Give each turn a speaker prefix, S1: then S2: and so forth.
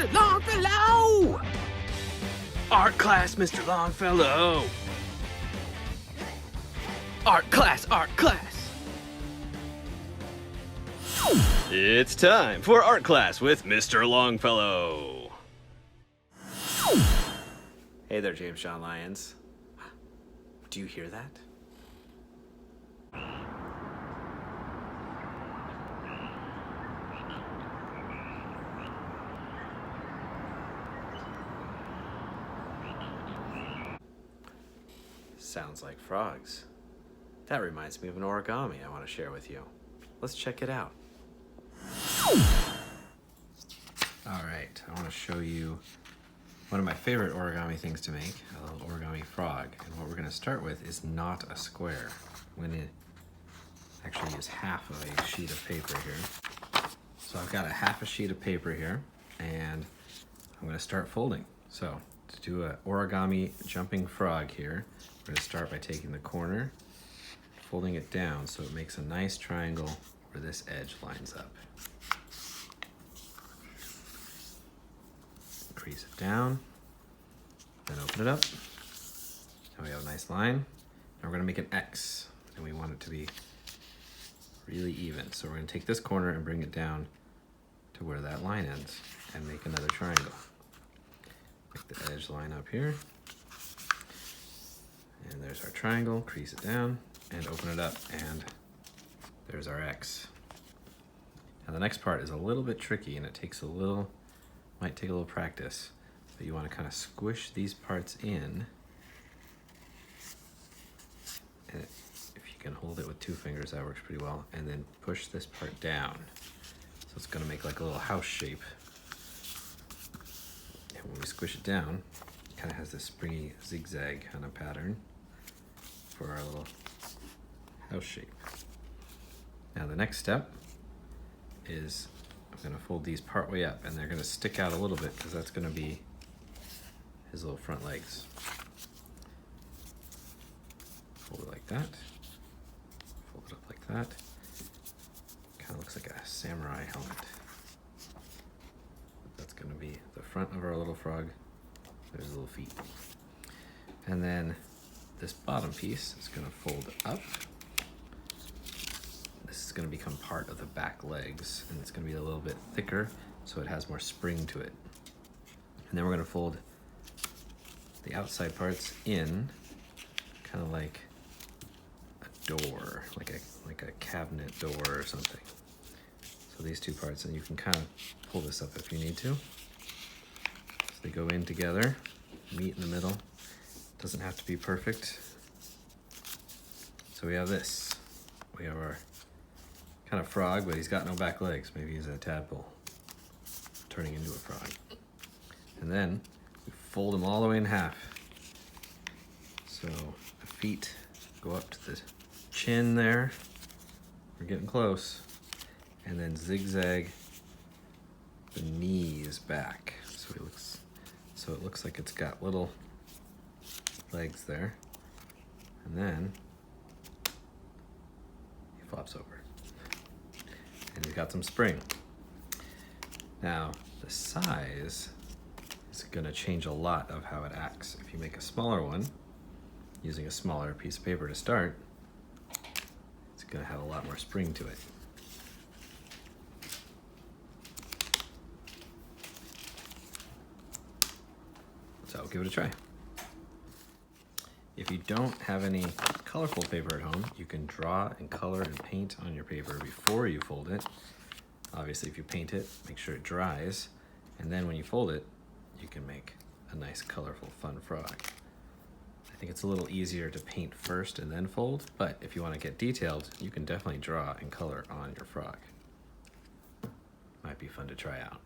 S1: Mr. Longfellow! Art class, Mr. Longfellow! Art class, art class! It's time for art class with Mr. Longfellow.
S2: Hey there, James John Lyons. Do you hear that? Sounds like frogs. That reminds me of an origami I want to share with you. Let's check it out. All right, I want to show you one of my favorite origami things to make, a little origami frog. And what we're going to start with is not a square. I'm going to actually use half of a sheet of paper here. So I've got a half a sheet of paper here, and I'm going to start folding. So to do an origami jumping frog here, we're going to start by taking the corner, folding it down so it makes a nice triangle where this edge lines up. Crease it down, then open it up. Now we have a nice line. Now we're going to make an X, and we want it to be really even. So we're going to take this corner and bring it down to where that line ends and make another triangle. Make the edge line up here. And there's our triangle. Crease it down and open it up, and there's our X. Now the next part is a little bit tricky, and it takes might take a little practice, but you want to kind of squish these parts in, and if you can hold it with 2 fingers, that works pretty well, and then push this part down. So it's going to make like a little house shape. And when we squish it down, it kind of has this springy zigzag kind of pattern for our little house shape. Now the next step is I'm going to fold these part way up, and they're going to stick out a little bit because that's going to be his little front legs. Fold it like that. Fold it up like that. Kind of looks like a samurai helmet. That's going to be the front of our little frog. There's his little feet. And then this bottom piece is going to fold up. This is going to become part of the back legs, and it's going to be a little bit thicker so it has more spring to it. And then we're going to fold the outside parts in, kind of like a door, like a cabinet door or something. So these 2 parts, and you can kind of pull this up if you need to. So they go in together, meet in the middle. Doesn't have to be perfect. So we have this. We have our kind of frog, but he's got no back legs. Maybe he's a tadpole turning into a frog. And then we fold him all the way in half. So the feet go up to the chin there. We're getting close. And then zigzag the knees back. So it looks like it's got little legs there. And then he flops over. And he's got some spring. Now, the size is going to change a lot of how it acts. If you make a smaller one, using a smaller piece of paper to start, it's going to have a lot more spring to it. So give it a try. If you don't have any colorful paper at home, you can draw and color and paint on your paper before you fold it. Obviously, if you paint it, make sure it dries, and then when you fold it, you can make a nice, colorful, fun frog. I think it's a little easier to paint first and then fold, but if you want to get detailed, you can definitely draw and color on your frog. Might be fun to try out.